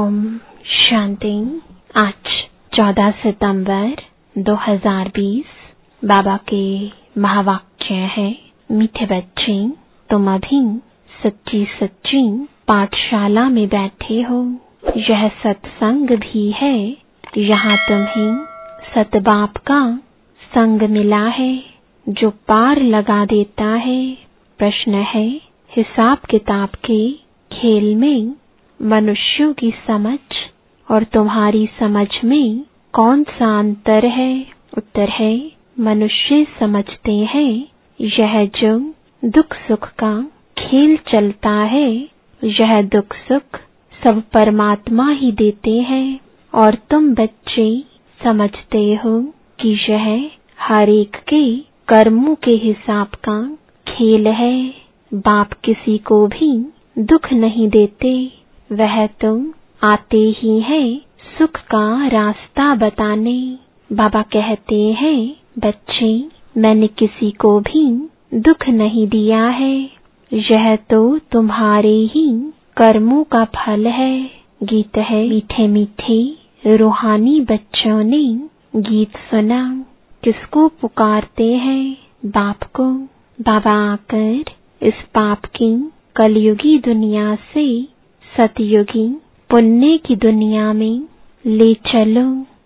ओम शांति। आज 14 सितंबर 2020 बाबा के महावाक्य है, मीठे बच्चे, तुम अभी सच्ची सच्ची पाठशाला में बैठे हो। यह सत्संग भी है, यहाँ तुम्हें सतबाप का संग मिला है जो पार लगा देता है। प्रश्न है, हिसाब किताब के खेल में मनुष्यों की समझ और तुम्हारी समझ में कौन सा अंतर है? उत्तर है, मनुष्य समझते हैं यह जो दुख सुख का खेल चलता है, यह दुख सुख सब परमात्मा ही देते हैं, और तुम बच्चे समझते हो कि यह हर एक के कर्मों के हिसाब का खेल है। बाप किसी को भी दुख नहीं देते, वह तो आते ही है सुख का रास्ता बताने। बाबा कहते हैं, बच्चे, मैंने किसी को भी दुख नहीं दिया है, यह तो तुम्हारे ही कर्मों का फल है। गीत है, मीठे मीठे रूहानी बच्चों ने गीत सुना। किसको पुकारते हैं? बाप को। बाबा आकर इस पाप की कलयुगी दुनिया से सतयुगी पुण्य की दुनिया में ले चलो।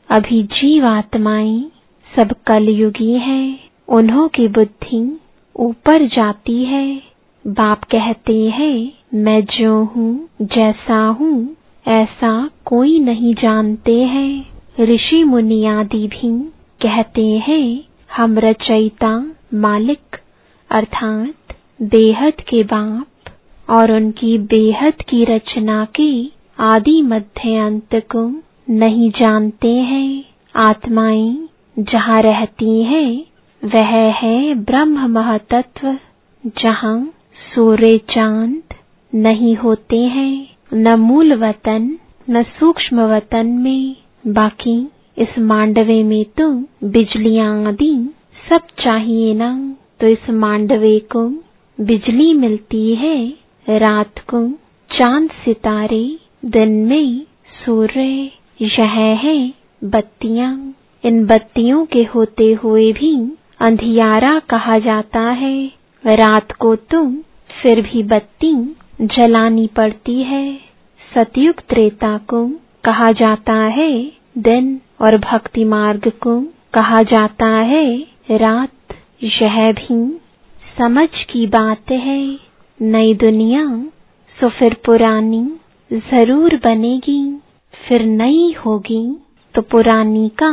अभी जीवात्माएं सब कलयुगी हैं, उन्हों की बुद्धि ऊपर जाती है। बाप कहते हैं, मैं जो हूँ, जैसा हूँ, ऐसा कोई नहीं जानते हैं। ऋषि मुनि आदि भी कहते हैं, हम रचयिता मालिक अर्थात बेहद के बाप और उनकी बेहद की रचना के आदि मध्य अंत को नहीं जानते हैं। आत्माएं जहाँ रहती हैं वह है ब्रह्म महतत्व, जहाँ सूर्य चांद नहीं होते हैं, न मूल वतन न सूक्ष्म वतन में। बाकी इस मांडवे में तो बिजलियां आदि सब चाहिए ना, तो इस मांडवे को बिजली मिलती है, रात को चांद सितारे, दिन में सूर्य। यह है बत्तियां। इन बत्तियों के होते हुए भी अंधियारा कहा जाता है। रात को तो फिर भी बत्ती जलानी पड़ती है। सतयुग त्रेता को कहा जाता है दिन, और भक्ति मार्ग को कहा जाता है रात। यह भी समझ की बात है। नई दुनिया सो फिर पुरानी जरूर बनेगी, फिर नई होगी तो पुरानी का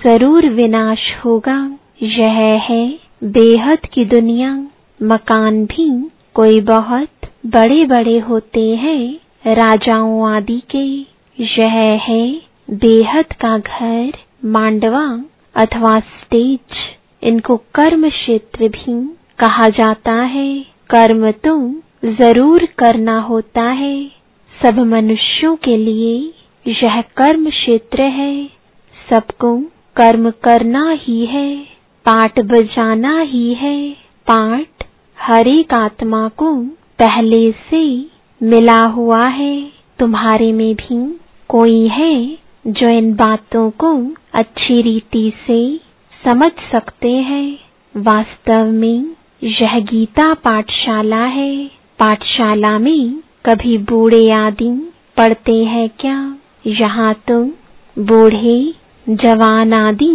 जरूर विनाश होगा। यह है बेहद की दुनिया। मकान भी कोई बहुत बड़े बड़े होते हैं, राजाओं आदि के। यह है बेहद का घर, मांडवा अथवा स्टेज। इनको कर्म क्षेत्र भी कहा जाता है। कर्म तो जरूर करना होता है। सब मनुष्यों के लिए यह कर्म क्षेत्र है। सबको कर्म करना ही है, पाठ बजाना ही है। पाठ हर एक आत्मा को पहले से मिला हुआ है। तुम्हारे में भी कोई है जो इन बातों को अच्छी रीति से समझ सकते हैं। वास्तव में यह गीता पाठशाला है। पाठशाला में कभी बूढ़े आदि पढ़ते हैं क्या? यहाँ तो बूढ़े जवान आदि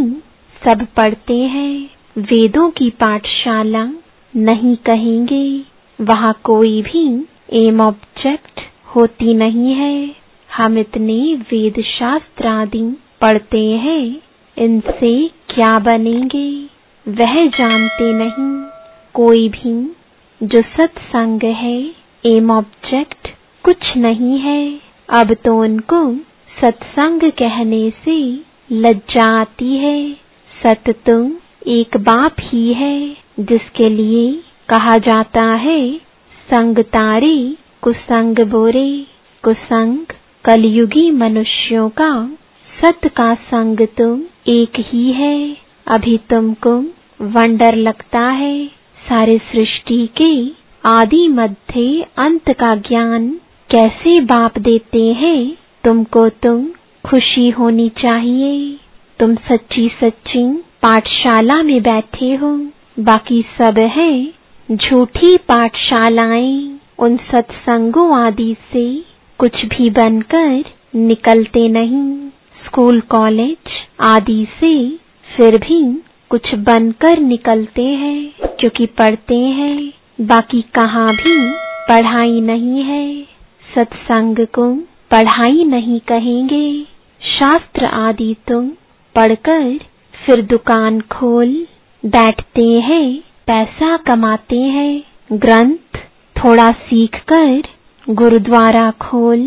सब पढ़ते हैं। वेदों की पाठशाला नहीं कहेंगे, वहाँ कोई भी एम ऑब्जेक्ट होती नहीं है। हम इतने वेद शास्त्र आदि पढ़ते हैं, इनसे क्या बनेंगे वह जानते नहीं। कोई भी जो सत्संग है, एम ऑब्जेक्ट कुछ नहीं है। अब तो उनको सत्संग कहने से लज्जा आती है। सत तो एक बाप ही है, जिसके लिए कहा जाता है संग तारे कुसंग बोरे। कुसंग कलयुगी मनुष्यों का, सत का संग तो एक ही है। अभी तुमको वंडर लगता है, सारे सृष्टि के आदि मध्य अंत का ज्ञान कैसे बाप देते हैं तुमको तुम खुशी होनी चाहिए। तुम सच्ची सच्ची पाठशाला में बैठे हो, बाकी सब है झूठी पाठशालाएं। उन सत्संगों आदि से कुछ भी बनकर निकलते नहीं। स्कूल कॉलेज आदि से फिर भी कुछ बनकर निकलते हैं, क्योंकि पढ़ते हैं, बाकी कहाँ भी पढ़ाई नहीं है। सत्संग को पढ़ाई नहीं कहेंगे। शास्त्र आदि तुम पढ़कर फिर दुकान खोल बैठते हैं, पैसा कमाते हैं। ग्रंथ थोड़ा सीखकर गुरुद्वारा खोल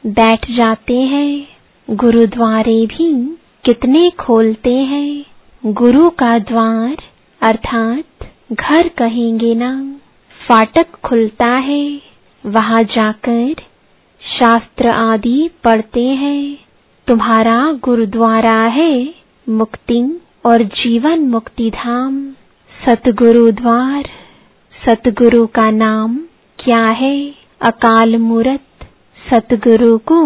बैठ जाते हैं। गुरुद्वारे भी कितने खोलते हैं। गुरु का द्वार अर्थात घर कहेंगे ना, फाटक खुलता है, वहां जाकर शास्त्र आदि पढ़ते हैं। तुम्हारा गुरुद्वारा है मुक्ति और जीवन मुक्ति धाम, सतगुरु द्वार। सतगुरु का नाम क्या है? अकाल मूरत। सतगुरु को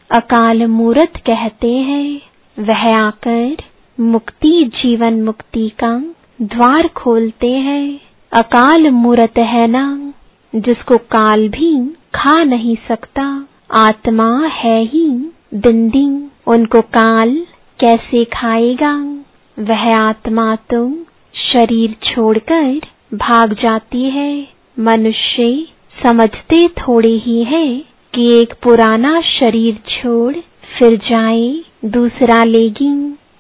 अकाल मूरत कहते हैं। वह आकर मुक्ति जीवन मुक्ति का द्वार खोलते हैं। अकाल मूरत है ना, जिसको काल भी खा नहीं सकता। आत्मा है ही बिंदी, उनको काल कैसे खाएगा? वह आत्मा तो शरीर छोड़कर भाग जाती है। मनुष्य समझते थोड़े ही है कि एक पुराना शरीर छोड़ फिर जाए दूसरा लेगी।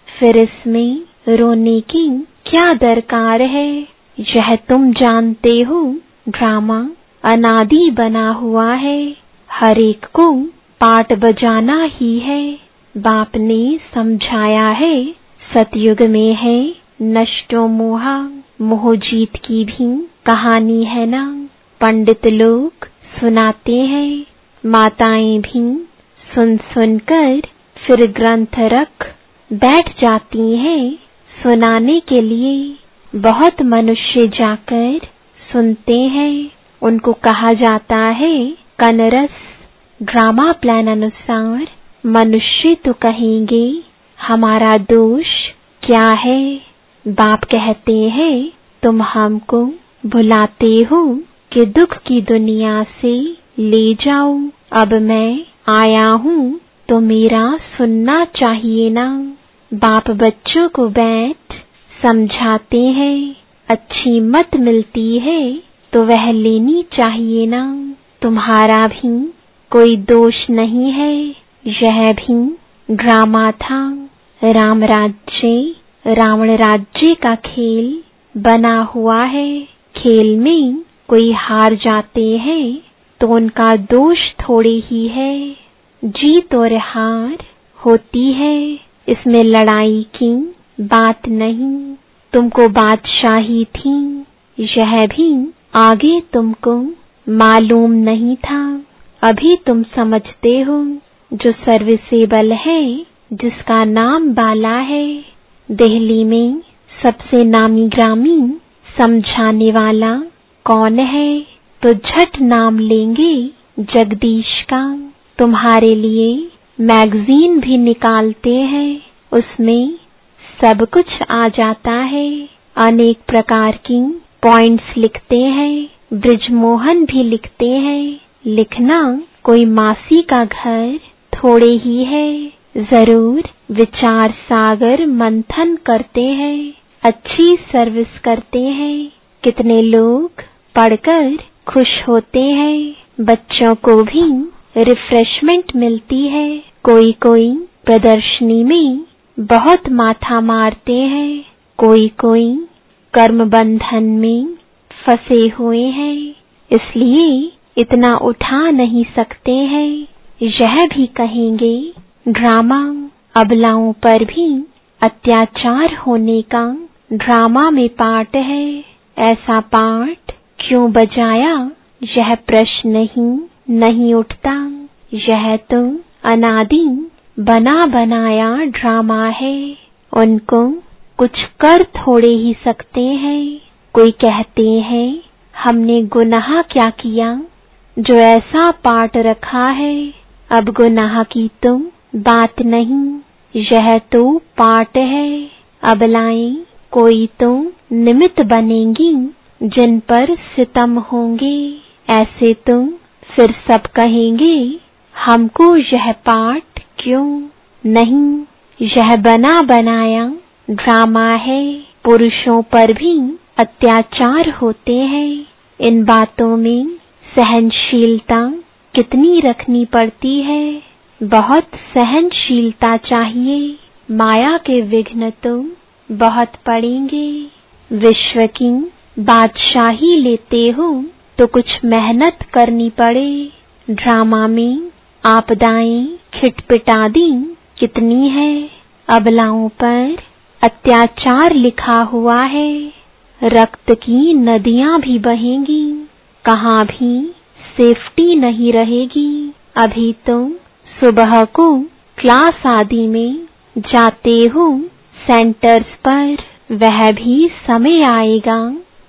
फिर इसमें रोने की क्या दरकार है? यह तुम जानते हो ड्रामा अनादि बना हुआ है। हर एक को पाठ बजाना ही है। बाप ने समझाया है सतयुग में है नष्टो मोहा, मोह जीत की भी कहानी है ना। पंडित लोग सुनाते हैं, माताएं भी सुन सुनकर फिर ग्रंथ रख बैठ जाती हैं सुनाने के लिए। बहुत मनुष्य जाकर सुनते हैं, उनको कहा जाता है कनरस। ड्रामा प्लान अनुसार मनुष्य तो कहेंगे हमारा दोष क्या है? बाप कहते हैं तुम हमको भुलाते हो कि दुख की दुनिया से ले जाओ। अब मैं आया हूँ तो मेरा सुनना चाहिए ना। बाप बच्चों को बैठ समझाते हैं, अच्छी मत मिलती है तो वह लेनी चाहिए ना। तुम्हारा भी कोई दोष नहीं है, यह भी ड्रामा था। राम राज्य रावण राज्य का खेल बना हुआ है। खेल में कोई हार जाते हैं तो उनका दोष थोड़े ही है। जीत और हार होती है, इसमें लड़ाई की बात नहीं। तुमको बादशाही थी, यह भी आगे तुमको मालूम नहीं था। अभी तुम समझते हो। जो सर्विसेबल है, जिसका नाम बाला है। दिल्ली में सबसे नामी ग्रामी समझाने वाला कौन है? तो झट नाम लेंगे जगदीश का। तुम्हारे लिए मैगजीन भी निकालते हैं, उसमें सब कुछ आ जाता है। अनेक प्रकार की पॉइंट्स लिखते हैं, ब्रिजमोहन भी लिखते हैं। लिखना कोई मासी का घर थोड़े ही है। जरूर विचार सागर मंथन करते हैं, अच्छी सर्विस करते हैं। कितने लोग पढ़कर खुश होते हैं, बच्चों को भी रिफ्रेशमेंट मिलती है। कोई कोई प्रदर्शनी में बहुत माथा मारते हैं, कोई कोई कर्म बंधन में फंसे हुए हैं, इसलिए इतना उठा नहीं सकते हैं। यह भी कहेंगे ड्रामा। अबलाओं पर भी अत्याचार होने का ड्रामा में पार्ट है। ऐसा पार्ट क्यों बजाया, यह प्रश्न ही नहीं उठता। यह तो अनादि बना बनाया ड्रामा है। उनको कुछ कर थोड़े ही सकते हैं। कोई कहते हैं हमने गुनाह क्या किया जो ऐसा पार्ट रखा है। अब गुनाह की तो बात नहीं, यह तो पाठ है। अबलाएं कोई तो निमित्त बनेंगी, जिन पर सितम होंगे। ऐसे तो फिर सब कहेंगे, हमको यह पाठ क्यों नहीं। यह बना बनाया ड्रामा है, पुरुषों पर भी अत्याचार होते हैं। इन बातों में सहनशीलता कितनी रखनी पड़ती है, बहुत सहनशीलता चाहिए। माया के विघ्न तो बहुत पड़ेंगे। विश्व की बादशाही लेते हो तो कुछ मेहनत करनी पड़े। ड्रामा में आपदाएं खिटपिटादी कितनी है। अबलाओं पर अत्याचार लिखा हुआ है, रक्त की नदियां भी बहेंगी, कहाँ भी सेफ्टी नहीं रहेगी। अभी तो सुबह को क्लास आदि में जाते हो सेंटर्स पर, वह भी समय आएगा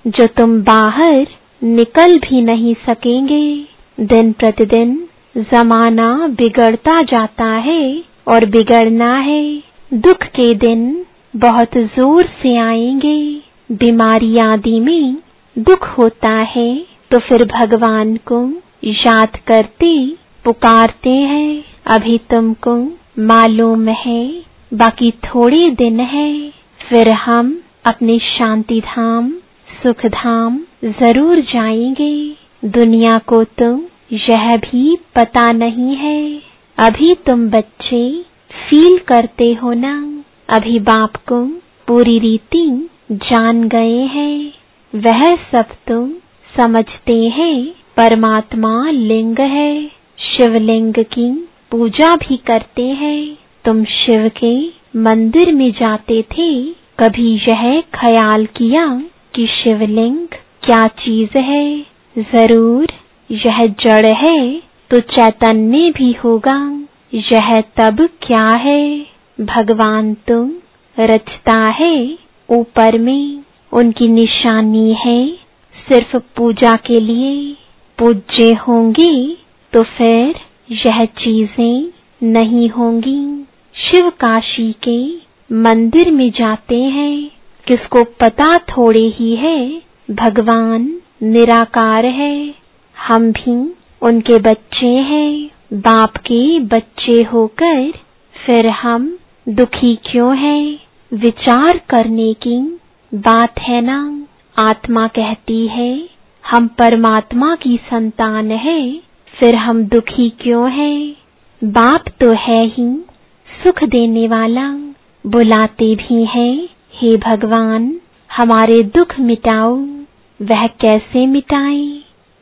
जो तुम बाहर निकल भी नहीं सकेंगे। दिन प्रतिदिन जमाना बिगड़ता जाता है और बिगड़ना है। दुख के दिन बहुत जोर से आएंगे। बीमारी आदि में दुख होता है तो फिर भगवान को याद करते पुकारते हैं। अभी तुमको मालूम है बाकी थोड़े दिन है, फिर हम अपने शांति धाम सुख धाम जरूर जाएंगे। दुनिया को तो यह भी पता नहीं है। अभी तुम बच्चे फील करते हो ना, अभी बाप को पूरी रीति जान गए हैं। वह सब तो समझते हैं परमात्मा लिंग है, शिवलिंग की पूजा भी करते हैं। तुम शिव के मंदिर में जाते थे, कभी यह ख्याल किया कि शिवलिंग क्या चीज है? जरूर यह जड़ है तो चैतन्य भी होगा। यह तब क्या है? भगवान तो रचता है ऊपर में, उनकी निशानी है सिर्फ पूजा के लिए। पूज्य होंगी तो फिर यह चीजें नहीं होंगी। शिव काशी के मंदिर में जाते हैं, किसको पता थोड़े ही है भगवान निराकार है। हम भी उनके बच्चे हैं, बाप के बच्चे होकर फिर हम दुखी क्यों हैं? विचार करने की बात है ना। आत्मा कहती है हम परमात्मा की संतान है, फिर हम दुखी क्यों हैं? बाप तो है ही सुख देने वाला, बुलाते भी हैं, हे भगवान हमारे दुख मिटाओ। वह कैसे मिटाए?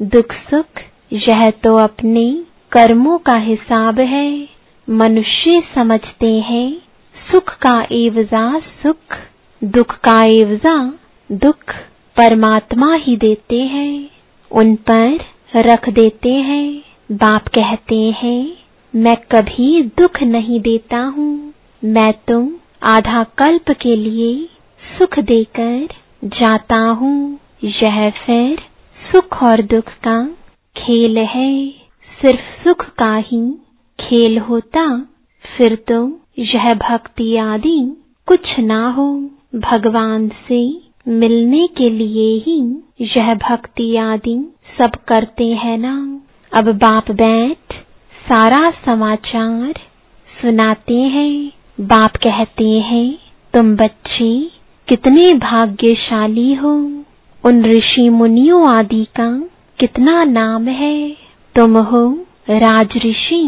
दुख सुख यह तो अपने कर्मों का हिसाब है। मनुष्य समझते हैं सुख का एवजा सुख, दुख का एवजा दुख परमात्मा ही देते हैं, उन पर रख देते हैं। बाप कहते हैं मैं कभी दुख नहीं देता हूँ, मैं तो आधा कल्प के लिए सुख देकर जाता हूँ। यह फिर सुख और दुख का खेल है। सिर्फ सुख का ही खेल होता फिर तो यह भक्ति आदि कुछ ना हो। भगवान से मिलने के लिए ही यह भक्ति आदि सब करते हैं ना। अब बाप बैठ सारा समाचार सुनाते हैं। बाप कहते हैं तुम बच्चे कितने भाग्यशाली हो, उन ऋषि मुनियों आदि का कितना नाम है। तुम हो राज ऋषि,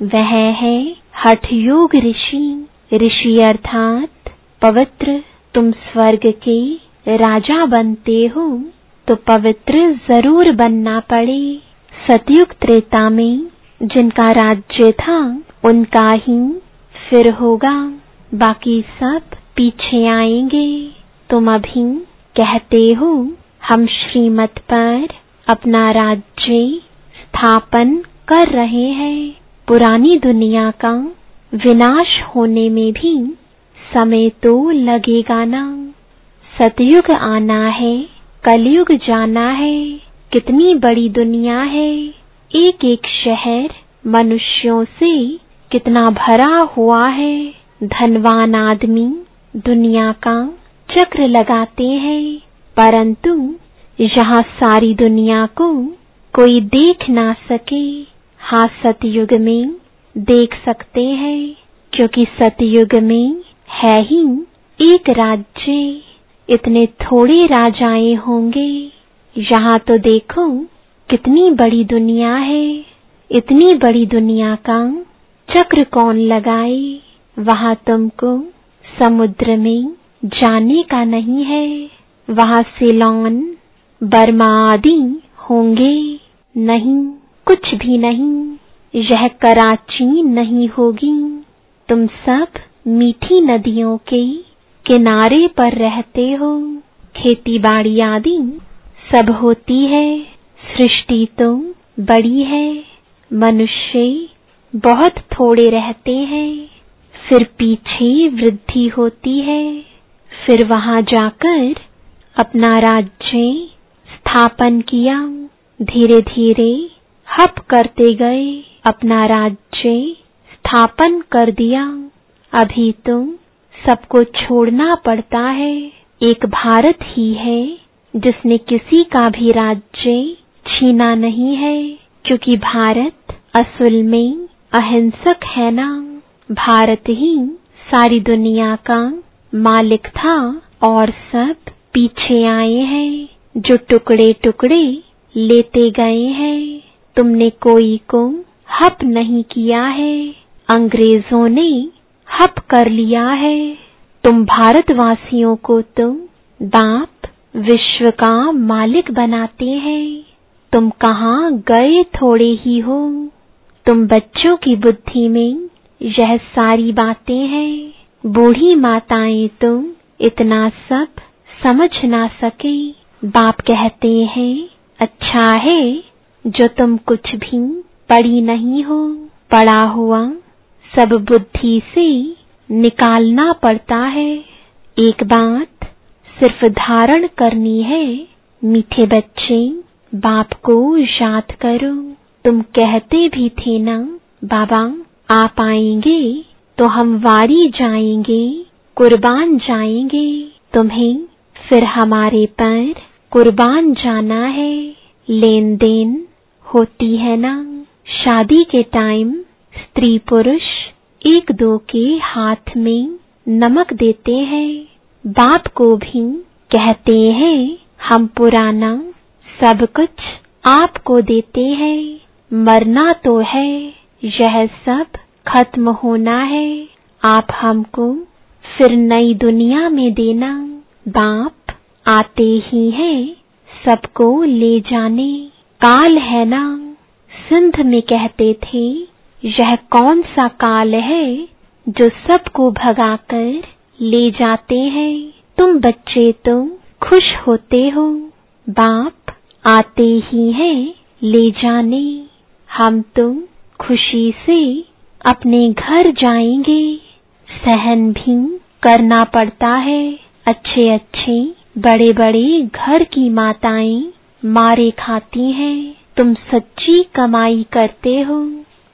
वह है हठ योग ऋषि। ऋषि अर्थात पवित्र। तुम स्वर्ग के राजा बनते हो तो पवित्र जरूर बनना पड़े। सतयुग त्रेता में जिनका राज्य था उनका ही फिर होगा, बाकी सब पीछे आएंगे। तुम अभी कहते हो हम श्रीमत पर अपना राज्य स्थापन कर रहे हैं। पुरानी दुनिया का विनाश होने में भी समय तो लगेगा ना। सतयुग आना है, कलयुग जाना है। कितनी बड़ी दुनिया है, एक एक शहर मनुष्यों से कितना भरा हुआ है। धनवान आदमी दुनिया का चक्र लगाते हैं, परंतु यहाँ सारी दुनिया को कोई देख ना सके। हाँ, सतयुग में देख सकते हैं, क्योंकि सतयुग में है ही एक राज्य। इतने थोड़े राजाएं होंगे। यहाँ तो देखो कितनी बड़ी दुनिया है। इतनी बड़ी दुनिया का चक्र कौन लगाए। वहाँ तुमको समुद्र में जाने का नहीं है। वहाँ सिलोन, बर्मा आदि होंगे नहीं, कुछ भी नहीं। यह कराची नहीं होगी। तुम सब मीठी नदियों के किनारे पर रहते हो। खेती बाड़ी आदि सब होती है। सृष्टि तो बड़ी है। मनुष्य बहुत थोड़े रहते हैं। फिर पीछे वृद्धि होती है। फिर वहां जाकर अपना राज्य स्थापन किया। धीरे धीरे हप करते गए, अपना राज्य स्थापन कर दिया। अभी तो सबको छोड़ना पड़ता है। एक भारत ही है जिसने किसी का भी राज्य छीना नहीं है, क्योंकि भारत असल में अहिंसक है ना। भारत ही सारी दुनिया का मालिक था और सब पीछे आए हैं, जो टुकड़े टुकड़े लेते गए हैं। तुमने कोई को हप नहीं किया है, अंग्रेजों ने हप कर लिया है। तुम भारतवासियों को तो बाप विश्व का मालिक बनाते हैं। तुम कहाँ गए थोड़े ही हो। तुम बच्चों की बुद्धि में यह सारी बातें हैं। बूढ़ी माताएं तो इतना सब समझ ना सके। बाप कहते हैं, अच्छा है जो तुम कुछ भी पढ़ी नहीं हो। पढ़ा हुआ सब बुद्धि से निकालना पड़ता है। एक बात सिर्फ धारण करनी है, मीठे बच्चे, बाप को याद करो। तुम कहते भी थे ना, बाबा आप आएंगे तो हम वारी जाएंगे, कुर्बान जाएंगे। तुम्हें फिर हमारे पर कुर्बान जाना है। लेन देन होती है ना। शादी के टाइम स्त्री पुरुष एक दो के हाथ में नमक देते हैं। बाप को भी कहते हैं, हम पुराना सब कुछ आपको देते हैं। मरना तो है, यह सब खत्म होना है। आप हमको फिर नई दुनिया में देना। बाप आते ही हैं सबको ले जाने। काल है ना। सिंध में कहते थे, यह कौन सा काल है जो सबको भगाकर ले जाते हैं। तुम बच्चे तो खुश होते हो। बाप आते ही हैं ले जाने। हम तो खुशी से अपने घर जाएंगे। सहन भी करना पड़ता है। अच्छे अच्छे बड़े बड़े घर की माताएं मारे खाती हैं। तुम सच्ची कमाई करते हो।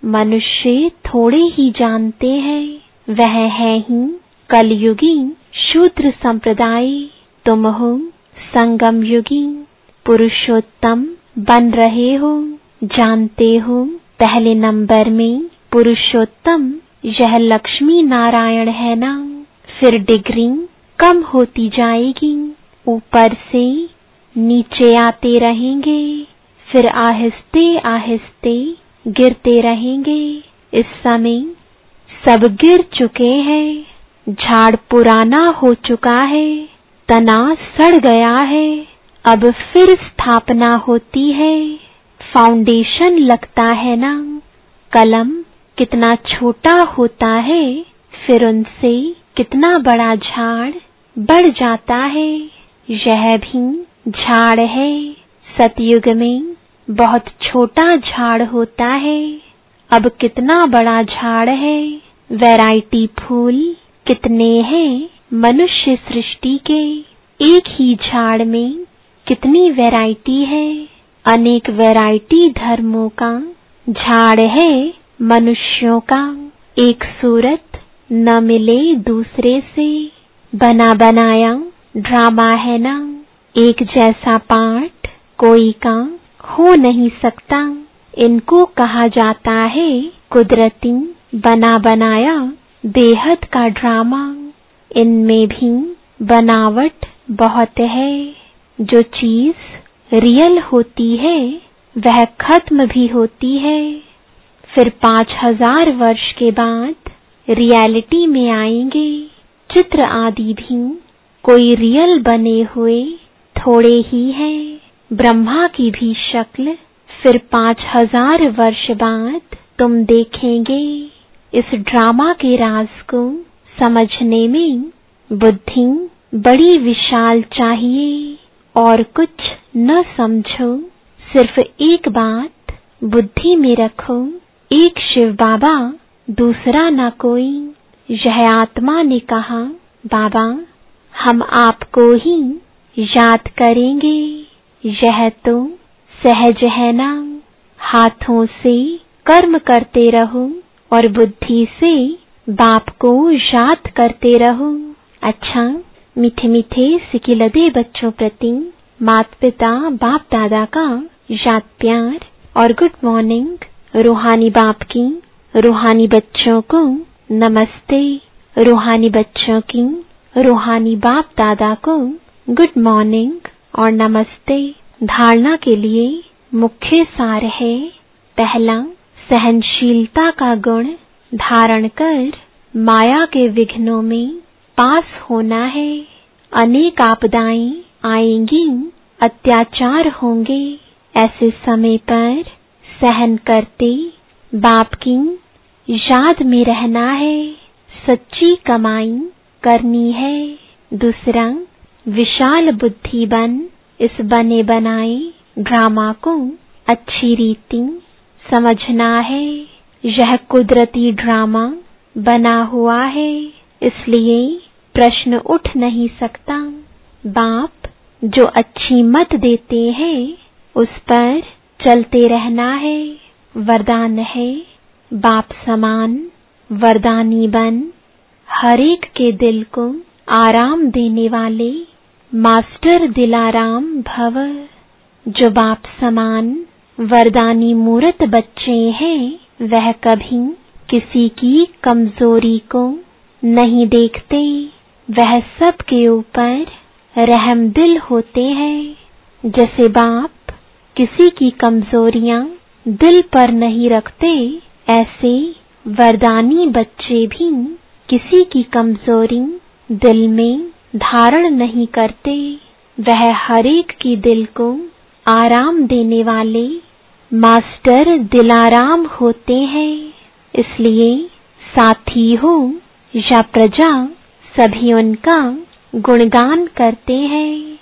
मनुष्य थोड़े ही जानते हैं। वह है ही कलयुगी शूद्र संप्रदाय। तुम हो संगम युगी पुरुषोत्तम बन रहे हो। जानते हो पहले नंबर में पुरुषोत्तम यह लक्ष्मी नारायण है ना। फिर डिग्री कम होती जाएगी, ऊपर से नीचे आते रहेंगे। फिर आहिस्ते आहिस्ते गिरते रहेंगे। इस समय सब गिर चुके हैं। झाड़ पुराना हो चुका है, तना सड़ गया है। अब फिर स्थापना होती है। फाउंडेशन लगता है ना। कलम कितना छोटा होता है, फिर उनसे कितना बड़ा झाड़ बढ़ जाता है। यह भी झाड़ है। सतयुग में बहुत छोटा झाड़ होता है, अब कितना बड़ा झाड़ है। वैरायटी फूल कितने हैं मनुष्य सृष्टि के। एक ही झाड़ में कितनी वैरायटी है। अनेक वैरायटी धर्मों का झाड़ है मनुष्यों का एक सूरत न मिले दूसरे से, बना बनाया ड्रामा है ना। एक जैसा पार्ट कोई का हो नहीं सकता, इनको कहा जाता है कुदरती बना बनाया बेहद का ड्रामा। इनमें भी बनावट बहुत है। जो चीज रियल होती है वह खत्म भी होती है, फिर 5000 वर्ष के बाद रियलिटी में आएंगे। चित्र आदि भी कोई रियल बने हुए थोड़े ही हैं। ब्रह्मा की भी शक्ल फिर 5000 वर्ष बाद तुम देखेंगे। इस ड्रामा के राज को समझने में बुद्धि बड़ी विशाल चाहिए, और कुछ न समझो, सिर्फ एक बात बुद्धि में रखो, एक शिव बाबा दूसरा न कोई। यह आत्मा ने कहा, बाबा हम आपको ही याद करेंगे, यह तो सहज है ना। हाथों से कर्म करते रहो और बुद्धि से बाप को याद करते रहो। अच्छा, मीठे मीठे सिकिलदे बच्चों प्रति माता पिता बाप दादा का याद प्यार और गुड मॉर्निंग। रूहानी बाप की रूहानी बच्चों को नमस्ते। रूहानी बच्चों की रूहानी बाप दादा को गुड मॉर्निंग और नमस्ते। धारणा के लिए मुख्य सार है, पहला, सहनशीलता का गुण धारण कर माया के विघ्नों में पास होना है। अनेक आपदाएं आएंगी, अत्याचार होंगे, ऐसे समय पर सहन करते बाप की याद में रहना है, सच्ची कमाई करनी है। दूसरा, विशाल बुद्धि बन इस बने बनाए ड्रामा को अच्छी रीति समझना है। यह कुदरती ड्रामा बना हुआ है, इसलिए प्रश्न उठ नहीं सकता। बाप जो अच्छी मत देते हैं उस पर चलते रहना है। वरदान है, बाप समान वरदानी बन हर एक के दिल को आराम देने वाले मास्टर दिलाराम भव। जो बाप समान वरदानी मूर्त बच्चे हैं वह कभी किसी की कमजोरी को नहीं देखते, वह सब के ऊपर रहम दिल होते हैं। जैसे बाप किसी की कमजोरियां दिल पर नहीं रखते, ऐसे वरदानी बच्चे भी किसी की कमजोरी दिल में धारण नहीं करते। वह हर एक की दिल को आराम देने वाले मास्टर दिलाराम होते हैं। इसलिए साथी हो या प्रजा सभी उनका गुणगान करते हैं।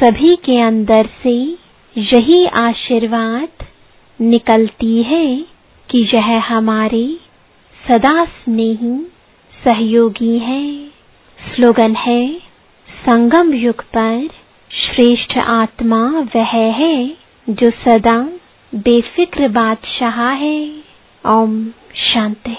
सभी के अंदर से यही आशीर्वाद निकलती है कि यह हमारे सदा स्नेही सहयोगी हैं। स्लोगन है, संगम युग पर श्रेष्ठ आत्मा वह है जो सदा बेफिक्र बादशाह है। ओम शांति।